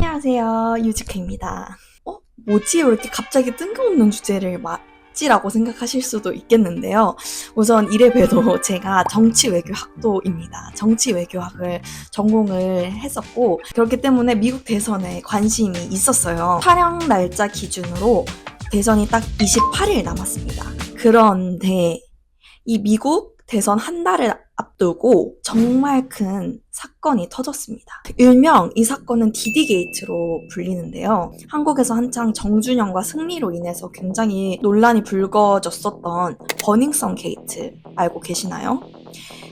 안녕하세요. 유지카입니다. 뭐지? 왜 이렇게 갑자기 뜬금없는 주제를 맞지라고 생각하실 수도 있겠는데요. 우선 이래봬도 제가 정치외교학도입니다. 정치외교학을 전공을 했었고, 그렇기 때문에 미국 대선에 관심이 있었어요. 촬영 날짜 기준으로 대선이 딱 28일 남았습니다. 그런데 이 미국 대선 한 달을 앞두고 정말 큰 사건이 터졌습니다. 일명 이 사건은 디디게이트로 불리는데요. 한국에서 한창 정준영과 승리로 인해서 굉장히 논란이 불거졌었던 버닝썬 게이트 알고 계시나요?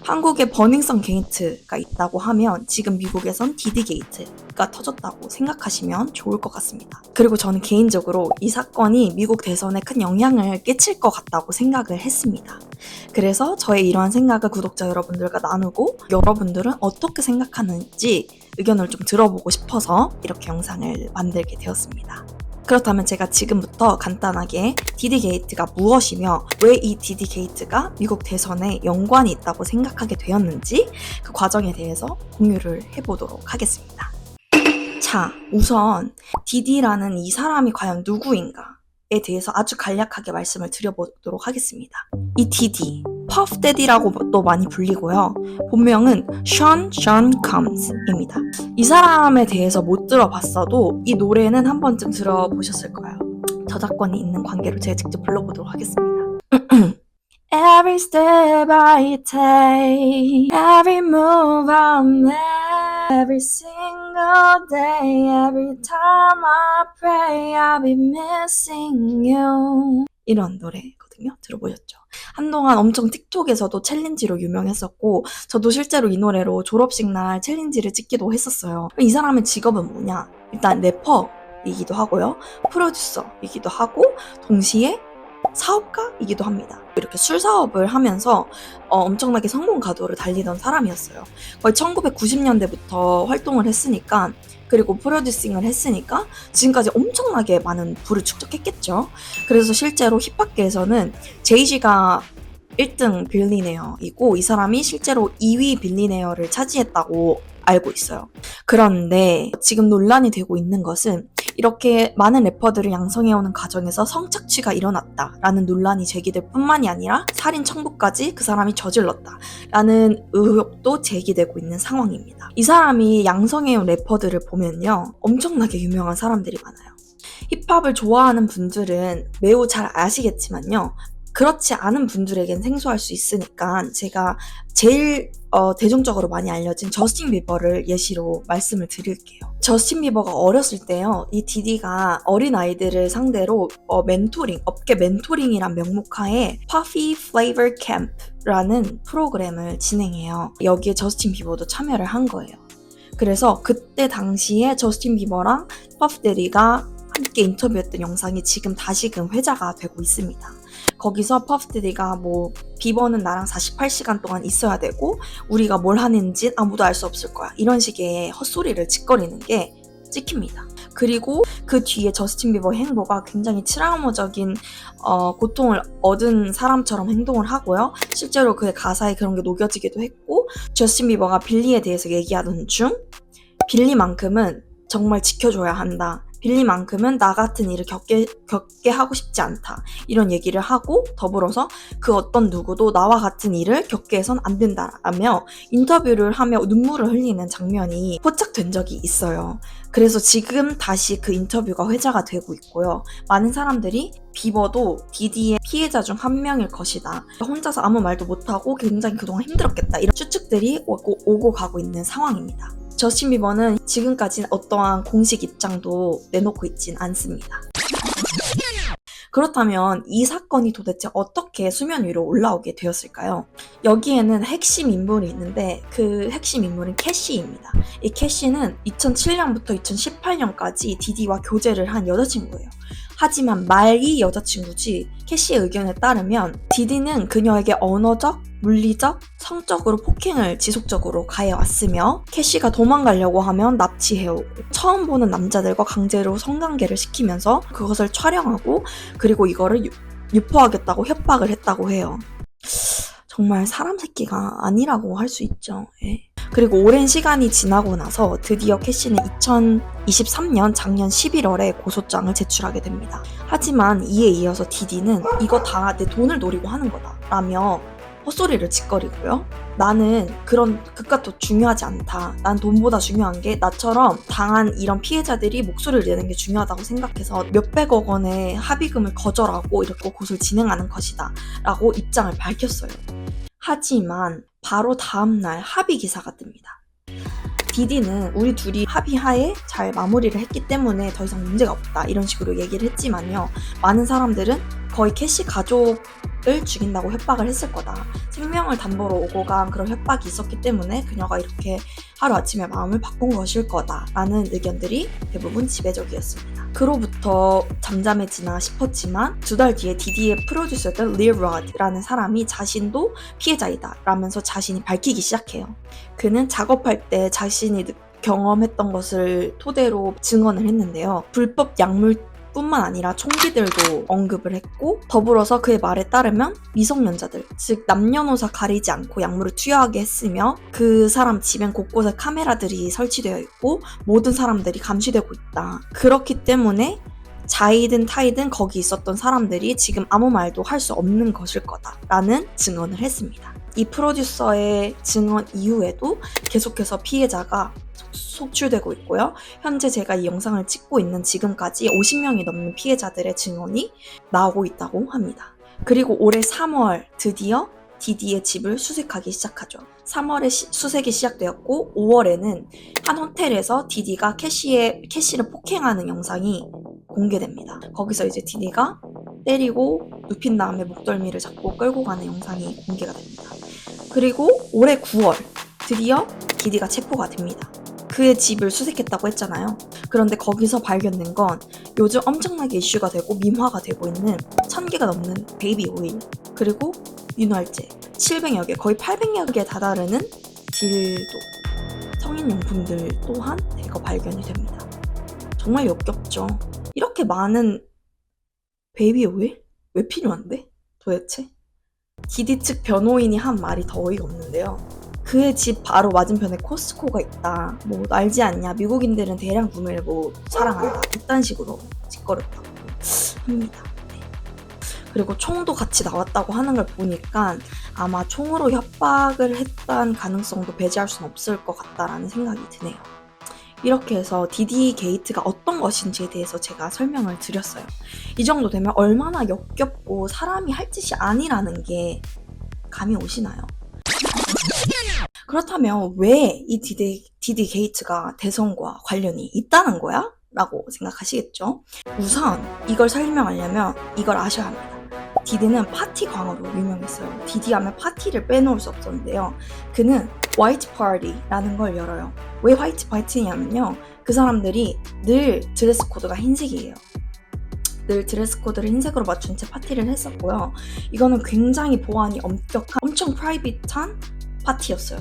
한국에 버닝썬 게이트가 있다고 하면 지금 미국에선 디디게이트가 터졌다고 생각하시면 좋을 것 같습니다. 그리고 저는 개인적으로 이 사건이 미국 대선에 큰 영향을 끼칠 것 같다고 생각을 했습니다. 그래서 저의 이러한 생각을 구독자 여러분들과 나누고 여러분들은 어떻게 생각하는지 의견을 좀 들어보고 싶어서 이렇게 영상을 만들게 되었습니다. 그렇다면 제가 지금부터 간단하게 디디게이트가 무엇이며 왜 이 디디게이트가 미국 대선에 연관이 있다고 생각하게 되었는지 그 과정에 대해서 공유를 해보도록 하겠습니다. 자, 우선 디디라는 이 사람이 과연 누구인가에 대해서 아주 간략하게 말씀을 드려보도록 하겠습니다. 이 디디, 퍼프 데디라고도 많이 불리고요. 본명은 션 컴즈입니다. 이 사람에 대해서 못 들어봤어도 이 노래는 한 번쯤 들어보셨을 거예요. 저작권이 있는 관계로 제가 직접 불러보도록 하겠습니다. Every step I take, every move I make, every single day, every time I pray, I'll be missing you. 이런 노래거든요. 들어보셨죠? 한동안 엄청 틱톡에서도 챌린지로 유명했었고 저도 실제로 이 노래로 졸업식 날 챌린지를 찍기도 했었어요. 이 사람의 직업은 뭐냐? 일단 래퍼이기도 하고요. 프로듀서이기도 하고 동시에 사업가이기도 합니다. 이렇게 술 사업을 하면서 엄청나게 성공 가도를 달리던 사람이었어요. 거의 1990년대부터 활동을 했으니까 그리고 프로듀싱을 했으니까 지금까지 엄청나게 많은 부를 축적했겠죠. 그래서 실제로 힙합계에서는 제이지가 1등 빌리네어이고 이 사람이 실제로 2위 빌리네어를 차지했다고 알고 있어요. 그런데 지금 논란이 되고 있는 것은 이렇게 많은 래퍼들을 양성해오는 과정에서 성착취가 일어났다라는 논란이 제기될 뿐만이 아니라 살인 청부까지 그 사람이 저질렀다라는 의혹도 제기되고 있는 상황입니다. 이 사람이 양성해온 래퍼들을 보면요. 엄청나게 유명한 사람들이 많아요. 힙합을 좋아하는 분들은 매우 잘 아시겠지만요. 그렇지 않은 분들에겐 생소할 수 있으니까 제가 제일 대중적으로 많이 알려진 저스틴 비버를 예시로 말씀을 드릴게요. 저스틴 비버가 어렸을 때요. 이 디디가 어린 아이들을 상대로 멘토링, 업계 멘토링이란 명목하에 Puffy Flavor Camp라는 프로그램을 진행해요. 여기에 저스틴 비버도 참여를 한 거예요. 그래서 그때 당시에 저스틴 비버랑 퍼프 데디가 함께 인터뷰했던 영상이 지금 다시금 회자가 되고 있습니다. 거기서 퍼프 데디가 비버는 나랑 48시간 동안 있어야 되고 우리가 뭘 하는지 아무도 알 수 없을 거야. 이런 식의 헛소리를 짓거리는 게 찍힙니다. 그리고 그 뒤에 저스틴 비버의 행보가 굉장히 트라우마적인 고통을 얻은 사람처럼 행동을 하고요. 실제로 그의 가사에 그런 게 녹여지기도 했고 저스틴 비버가 빌리에 대해서 얘기하던 중 빌리만큼은 정말 지켜줘야 한다. 빌리만큼은 나 같은 일을 겪게 하고 싶지 않다. 이런 얘기를 하고 더불어서 그 어떤 누구도 나와 같은 일을 겪게 해선 안 된다라며 인터뷰를 하며 눈물을 흘리는 장면이 포착된 적이 있어요. 그래서 지금 다시 그 인터뷰가 회자가 되고 있고요. 많은 사람들이 비버도 디디의 피해자 중 한 명일 것이다. 혼자서 아무 말도 못하고 굉장히 그동안 힘들었겠다. 이런 추측들이 오고 가고 있는 상황입니다. 저스틴 비버는 지금까지는 어떠한 공식 입장도 내놓고 있진 않습니다. 그렇다면 이 사건이 도대체 어떻게 수면 위로 올라오게 되었을까요? 여기에는 핵심 인물이 있는데 그 핵심 인물은 캐시입니다. 이 캐시는 2007년부터 2018년까지 디디와 교제를 한 여자친구예요. 하지만 말이 여자친구지 캐시의 의견에 따르면 디디는 그녀에게 언어적, 물리적, 성적으로 폭행을 지속적으로 가해왔으며 캐시가 도망가려고 하면 납치해오고 처음 보는 남자들과 강제로 성관계를 시키면서 그것을 촬영하고 그리고 이거를 유포하겠다고 협박을 했다고 해요. 정말 사람 새끼가 아니라고 할 수 있죠. 예. 그리고 오랜 시간이 지나고 나서 드디어 캐시는 2023년 작년 11월에 고소장을 제출하게 됩니다. 하지만 이에 이어서 디디는 이거 다 내 돈을 노리고 하는 거다 라며 헛소리를 짓거리고요. 나는 그런 그깟 중요하지 않다. 난 돈보다 중요한 게 나처럼 당한 이런 피해자들이 목소리를 내는 게 중요하다고 생각해서 몇백억 원의 합의금을 거절하고 이렇게 고소를 진행하는 것이다 라고 입장을 밝혔어요. 하지만 바로 다음날 합의 기사가 뜹니다. 디디는 우리 둘이 합의하에 잘 마무리를 했기 때문에 더 이상 문제가 없다 이런 식으로 얘기를 했지만요. 많은 사람들은 거의 캐시 가족을 죽인다고 협박을 했을 거다. 생명을 담보로 오고 간 그런 협박이 있었기 때문에 그녀가 이렇게 하루아침에 마음을 바꾼 것일 거다라는 의견들이 대부분 지배적이었습니다. 그로부터 잠잠해지나 싶었지만 2달 뒤에 디디의 프로듀서였던 릴 로드라는 사람이 자신도 피해자이다 라면서 자신이 밝히기 시작해요. 그는 작업할 때 자신이 경험했던 것을 토대로 증언을 했는데요. 불법 약물 뿐만 아니라 총기들도 언급을 했고 더불어서 그의 말에 따르면 미성년자들, 즉 남녀노소 가리지 않고 약물을 투여하게 했으며 그 사람 집엔 곳곳에 카메라들이 설치되어 있고 모든 사람들이 감시되고 있다. 그렇기 때문에 자이든 타이든 거기 있었던 사람들이 지금 아무 말도 할 수 없는 것일 거다라는 증언을 했습니다. 이 프로듀서의 증언 이후에도 계속해서 피해자가 속출되고 있고요. 현재 제가 이 영상을 찍고 있는 지금까지 50명이 넘는 피해자들의 증언이 나오고 있다고 합니다. 그리고 올해 3월 드디어 디디의 집을 수색하기 시작하죠. 3월에 수색이 시작되었고 5월에는 한 호텔에서 디디가 캐시를 폭행하는 영상이 공개됩니다. 거기서 이제 디디가 때리고 눕힌 다음에 목덜미를 잡고 끌고 가는 영상이 공개가 됩니다. 그리고 올해 9월 드디어 디디가 체포가 됩니다. 그의 집을 수색했다고 했잖아요. 그런데 거기서 발견된 건 요즘 엄청나게 이슈가 되고 밈화가 되고 있는 1000개가 넘는 베이비 오일, 그리고 윤활제 700여 개, 거의 800여 개에 다다르는 딜도, 성인용품들 또한 대거 발견이 됩니다. 정말 역겹죠. 이렇게 많은 베이비 오일? 왜 필요한데? 도대체? 디디 측 변호인이 한 말이 더 어이가 없는데요. 그의 집 바로 맞은편에 코스트코가 있다. 뭐 알지 않냐? 미국인들은 대량 구매를 사랑한다. 이딴 식으로 짓거렸다고 합니다. 네. 그리고 총도 같이 나왔다고 하는 걸 보니까 아마 총으로 협박을 했던 가능성도 배제할 수는 없을 것 같다라는 생각이 드네요. 이렇게 해서 디디 게이트가 어떤 것인지에 대해서 제가 설명을 드렸어요. 이 정도 되면 얼마나 역겹고 사람이 할 짓이 아니라는 게 감이 오시나요? 그렇다면 왜 이 디디 게이트가 대선과 관련이 있다는 거야? 라고 생각하시겠죠? 우선 이걸 설명하려면 이걸 아셔야 합니다. 디디는 파티 광으로 유명했어요. 디디 하면 파티를 빼놓을 수 없었는데요. 그는 화이트 파티라는 걸 열어요. 왜 화이트 파티냐면요. 그 사람들이 늘 드레스 코드가 흰색이에요. 늘 드레스 코드를 흰색으로 맞춘 채 파티를 했었고요. 이거는 굉장히 보안이 엄격한, 엄청 프라이빗한 파티였어요.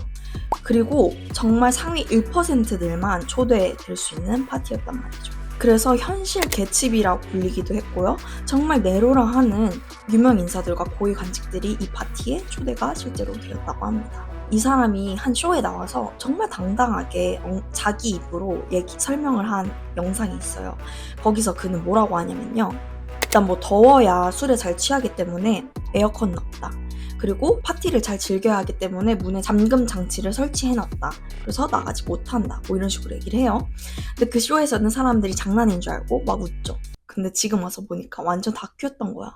그리고 정말 상위 1%들만 초대될 수 있는 파티였단 말이죠. 그래서 현실 개츠비라고 불리기도 했고요. 정말 네로라 하는 유명 인사들과 고위 관직들이 이 파티에 초대가 실제로 되었다고 합니다. 이 사람이 한 쇼에 나와서 정말 당당하게 자기 입으로 설명을 한 영상이 있어요. 거기서 그는 뭐라고 하냐면요. 일단 뭐 더워야 술에 잘 취하기 때문에 에어컨은 없다. 그리고 파티를 잘 즐겨야 하기 때문에 문에 잠금 장치를 설치해놨다. 그래서 나가지 못한다. 뭐 이런 식으로 얘기를 해요. 근데 그 쇼에서는 사람들이 장난인 줄 알고 막 웃죠. 근데 지금 와서 보니까 완전 다큐였던 거야.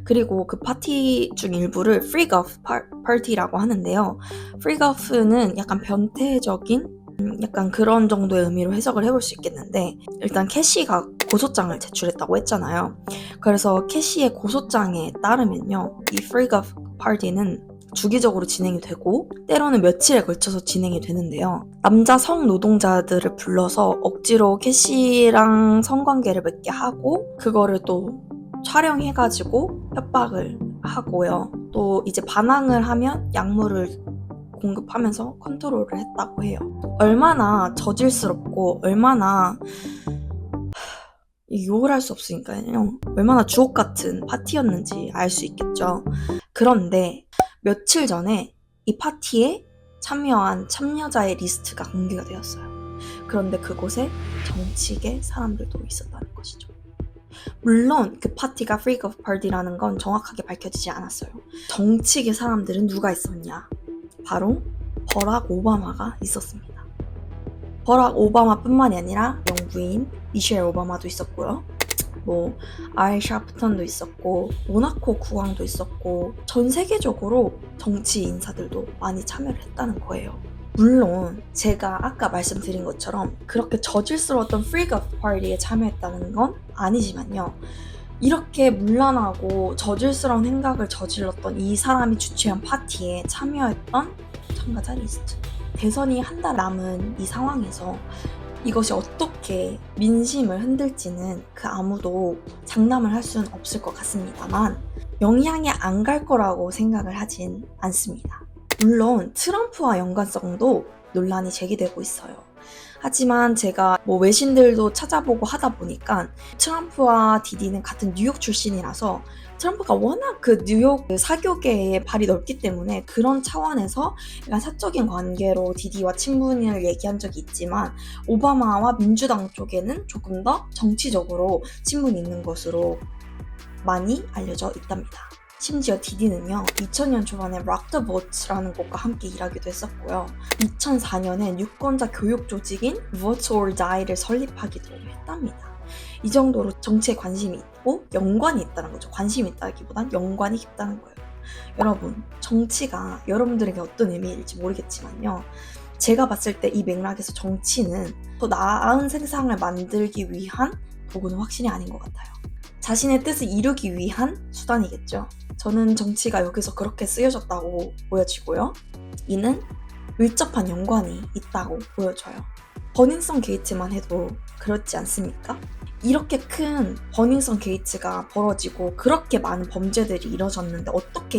그리고 그 파티 중 일부를 프리거프 파티라고 하는데요. 프리거프는 약간 변태적인 약간 그런 정도의 의미로 해석을 해볼 수 있겠는데, 일단 캐시가 고소장을 제출했다고 했잖아요. 그래서 캐시의 고소장에 따르면요, 이 프리거프 파티는 주기적으로 진행이 되고 때로는 며칠에 걸쳐서 진행이 되는데요. 남자 성노동자들을 불러서 억지로 캐시랑 성관계를 맺게 하고 그거를 또 촬영해가지고 협박을 하고요. 또 이제 반항을 하면 약물을 공급하면서 컨트롤을 했다고 해요. 얼마나 저질스럽고 얼마나 욕을 할 수 없으니까요. 얼마나 주옥 같은 파티였는지 알 수 있겠죠. 그런데 며칠 전에 이 파티에 참여한 참여자의 리스트가 공개가 되었어요. 그런데 그곳에 정치계 사람들도 있었다는 것이죠. 물론 그 파티가 Freak of Party라는 건 정확하게 밝혀지지 않았어요. 정치계 사람들은 누가 있었냐? 바로 버락 오바마가 있었습니다. 버락 오바마뿐만이 아니라 영부인 미셸 오바마도 있었고요. 알 샤프턴도 있었고 모나코 국왕도 있었고 전 세계적으로 정치 인사들도 많이 참여를 했다는 거예요. 물론 제가 아까 말씀드린 것처럼 그렇게 저질스러웠던 Freak of Party에 참여했다는 건 아니지만요. 이렇게 문란하고 저질스러운 행각을 저질렀던 이 사람이 주최한 파티에 참여했던 참가자 리스트. 대선이 한 달 남은 이 상황에서 이것이 어떻게 민심을 흔들지는 그 아무도 장담을 할 수는 없을 것 같습니다만 영향이 안 갈 거라고 생각을 하진 않습니다. 물론 트럼프와 연관성도 논란이 제기되고 있어요. 하지만 제가 외신들도 찾아보고 하다 보니까 트럼프와 디디는 같은 뉴욕 출신이라서 트럼프가 워낙 그 뉴욕 사교계에 발이 넓기 때문에 그런 차원에서 약간 사적인 관계로 디디와 친분을 얘기한 적이 있지만 오바마와 민주당 쪽에는 조금 더 정치적으로 친분이 있는 것으로 많이 알려져 있답니다. 심지어 디디는요 2000년 초반에 Rock the Vote라는 곡과 함께 일하기도 했었고요. 2004년에 유권자 교육 조직인 Vote or Die를 설립하기도 했답니다. 이 정도로 정치에 관심이 있고 연관이 있다는 거죠. 관심이 있다기보단 연관이 깊다는 거예요. 여러분, 정치가 여러분들에게 어떤 의미일지 모르겠지만요. 제가 봤을 때 이 맥락에서 정치는 더 나은 세상을 만들기 위한 도구는 확실히 아닌 것 같아요. 자신의 뜻을 이루기 위한 수단이겠죠. 저는 정치가 여기서 그렇게 쓰여졌다고 보여지고요. 이는 밀접한 연관이 있다고 보여져요. 버닝썬 게이트만 해도 그렇지 않습니까? 이렇게 큰 버닝썬 게이트가 벌어지고 그렇게 많은 범죄들이 이뤄졌는데 어떻게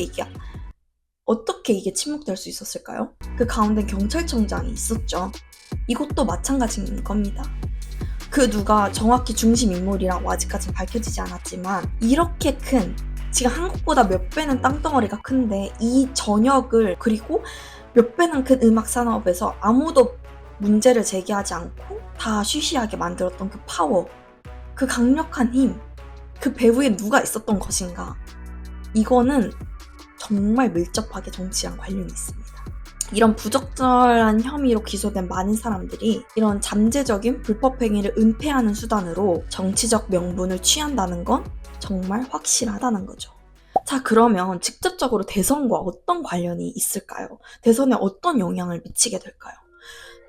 이게 침묵될 수 있었을까요? 그 가운데 경찰청장이 있었죠. 이것도 마찬가지인 겁니다. 그 누가 정확히 중심 인물이라고 아직까지는 밝혀지지 않았지만 이렇게 큰, 지금 한국보다 몇 배는 땅덩어리가 큰데 이 전역을 그리고 몇 배는 큰 음악 산업에서 아무도 문제를 제기하지 않고 다 쉬쉬하게 만들었던 그 파워, 그 강력한 힘, 그 배후에 누가 있었던 것인가, 이거는 정말 밀접하게 정치랑 관련이 있습니다. 이런 부적절한 혐의로 기소된 많은 사람들이 이런 잠재적인 불법 행위를 은폐하는 수단으로 정치적 명분을 취한다는 건 정말 확실하다는 거죠. 자, 그러면 직접적으로 대선과 어떤 관련이 있을까요? 대선에 어떤 영향을 미치게 될까요?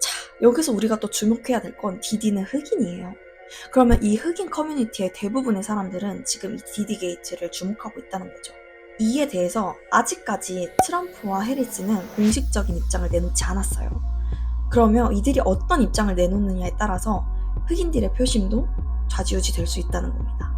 자, 여기서 우리가 또 주목해야 될 건 디디는 흑인이에요. 그러면 이 흑인 커뮤니티의 대부분의 사람들은 지금 이 디디 게이트를 주목하고 있다는 거죠. 이에 대해서 아직까지 트럼프와 해리스는 공식적인 입장을 내놓지 않았어요. 그러면 이들이 어떤 입장을 내놓느냐에 따라서 흑인들의 표심도 좌지우지 될 수 있다는 겁니다.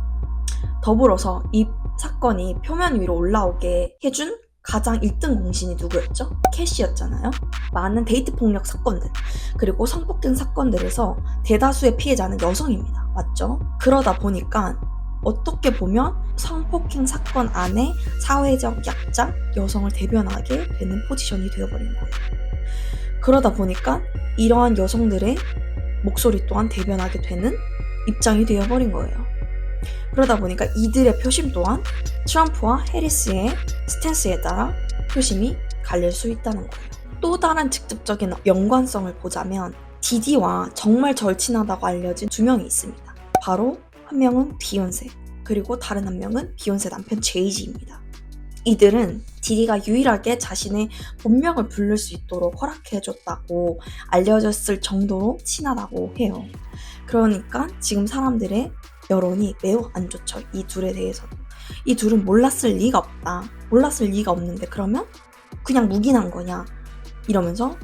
더불어서 이 사건이 표면 위로 올라오게 해준 가장 1등 공신이 누구였죠? 캐시였잖아요. 많은 데이트 폭력 사건들, 그리고 성폭행 사건들에서 대다수의 피해자는 여성입니다. 맞죠? 그러다 보니까 어떻게 보면 성폭행 사건 안에 사회적 약자, 여성을 대변하게 되는 포지션이 되어버린 거예요. 그러다 보니까 이러한 여성들의 목소리 또한 대변하게 되는 입장이 되어버린 거예요. 그러다 보니까 이들의 표심 또한 트럼프와 해리스의 스탠스에 따라 표심이 갈릴 수 있다는 거예요. 또 다른 직접적인 연관성을 보자면 디디와 정말 절친하다고 알려진 두 명이 있습니다. 바로 한 명은 비욘세, 그리고 다른 한 명은 비욘세 남편 제이지입니다. 이들은 디디가 유일하게 자신의 본명을 부를 수 있도록 허락해줬다고 알려졌을 정도로 친하다고 해요. 그러니까 지금 사람들의 여론이 매우 안 좋죠. 이 둘에 대해서도. 이 둘은 몰랐을 리가 없다. 몰랐을 리가 없는데 그러면 그냥 묵인한 거냐 이러면서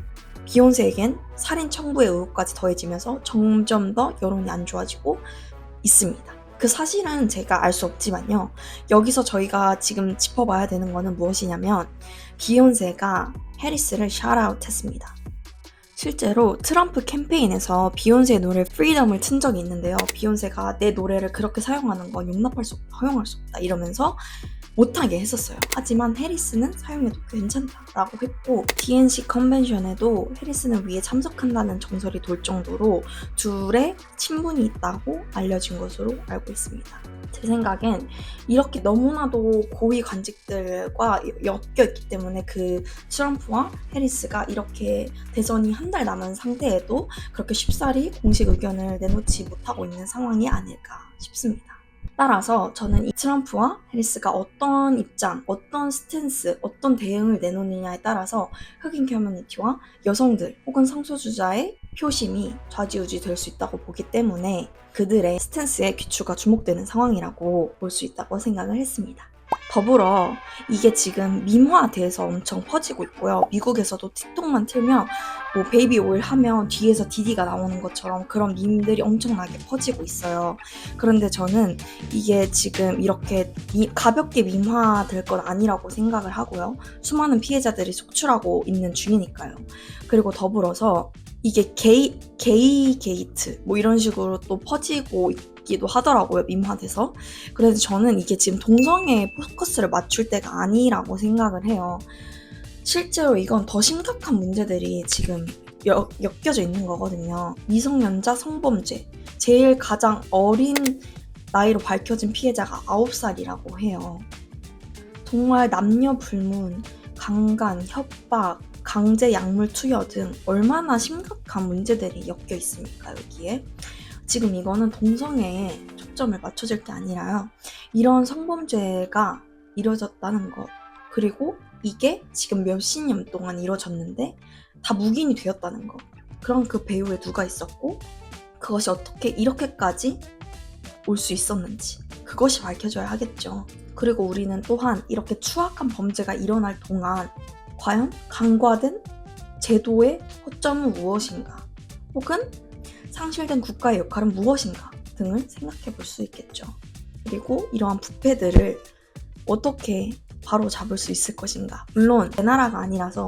비욘세에겐 살인 청부의 의혹까지 더해지면서 점점 더 여론이 안 좋아지고 있습니다. 그 사실은 제가 알 수 없지만요. 여기서 저희가 지금 짚어봐야 되는 거는 무엇이냐면 비욘세가 해리스를 샤웃아웃 했습니다. 실제로 트럼프 캠페인에서 비욘세의 노래 Freedom을 튼 적이 있는데요. 비욘세가 내 노래를 그렇게 사용하는 건 용납할 수 없다, 허용할 수 없다 이러면서 못하게 했었어요. 하지만 해리스는 사용해도 괜찮다라고 했고 DNC 컨벤션에도 해리스는 위에 참석한다는 정설이 돌 정도로 둘의 친분이 있다고 알려진 것으로 알고 있습니다. 제 생각엔 이렇게 너무나도 고위 관직들과 엮여 있기 때문에 그 트럼프와 해리스가 이렇게 대선이 한 달 남은 상태에도 그렇게 쉽사리 공식 의견을 내놓지 못하고 있는 상황이 아닐까 싶습니다. 따라서 저는 이 트럼프와 해리스가 어떤 입장, 어떤 스탠스, 어떤 대응을 내놓느냐에 따라서 흑인 커뮤니티와 여성들 혹은 성소수자의 표심이 좌지우지 될 수 있다고 보기 때문에 그들의 스탠스에 귀추가 주목되는 상황이라고 볼 수 있다고 생각을 했습니다. 더불어 이게 지금 밈화돼서 엄청 퍼지고 있고요. 미국에서도 틱톡만 틀면 뭐 베이비 오일 하면 뒤에서 디디가 나오는 것처럼 그런 밈들이 엄청나게 퍼지고 있어요. 그런데 저는 이게 지금 이렇게 가볍게 밈화될 건 아니라고 생각을 하고요. 수많은 피해자들이 속출하고 있는 중이니까요. 그리고 더불어서 이게 게이 게이트 뭐 이런 식으로 또 퍼지고 있기도 하더라고요. 밈화돼서. 그래서 저는 이게 지금 동성애에 포커스를 맞출 때가 아니라고 생각을 해요. 실제로 이건 더 심각한 문제들이 지금 엮여져 있는 거거든요. 미성년자 성범죄. 제일 가장 어린 나이로 밝혀진 피해자가 9살이라고 해요. 정말 남녀 불문, 강간, 협박, 강제 약물 투여 등 얼마나 심각한 문제들이 엮여 있습니까, 여기에? 지금 이거는 동성애에 초점을 맞춰질 게 아니라요. 이런 성범죄가 이루어졌다는 것, 그리고 이게 지금 몇십 년 동안 이루어졌는데 다 묵인이 되었다는 것. 그럼 그 배후에 누가 있었고 그것이 어떻게 이렇게까지 올 수 있었는지 그것이 밝혀져야 하겠죠. 그리고 우리는 또한 이렇게 추악한 범죄가 일어날 동안 과연 간과된 제도의 허점은 무엇인가, 혹은 상실된 국가의 역할은 무엇인가 등을 생각해 볼 수 있겠죠. 그리고 이러한 부패들을 어떻게 바로 잡을 수 있을 것인가. 물론 내 나라가 아니라서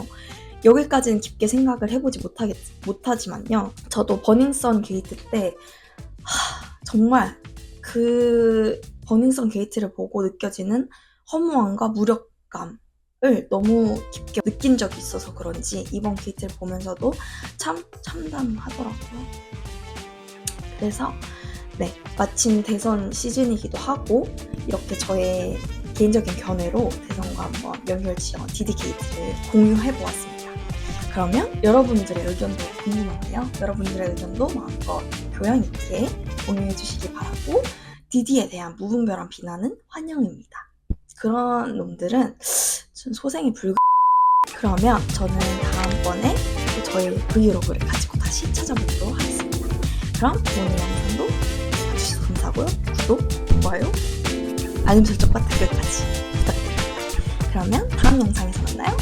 여기까지는 깊게 생각을 해보지 못하지만요. 저도 버닝썬 게이트 때 정말 그 버닝썬 게이트를 보고 느껴지는 허무함과 무력감을 너무 깊게 느낀 적이 있어서 그런지 이번 게이트를 보면서도 참 참담하더라고요. 그래서 마침 대선 시즌이기도 하고 이렇게 저의 개인적인 견해로 대선과 한번 연결지어 디디 게이트를 공유해보았습니다. 그러면 여러분들의 의견도 궁금한데요. 여러분들의 의견도 마음껏 교양 있게 공유해 주시기 바라고, 디디에 대한 무분별한 비난은 환영입니다. 그런 놈들은 좀 소생이 불가. 그러면 저는 다음번에 저의 브이로그를 가지고 다시 찾아보도록 하겠습니다. 그럼 오늘 영상도 봐주셔서 감사하고요. 구독, 좋아요, 알림 설정과 댓글까지 부탁드립니다. 그러면 다음 영상에서 만나요.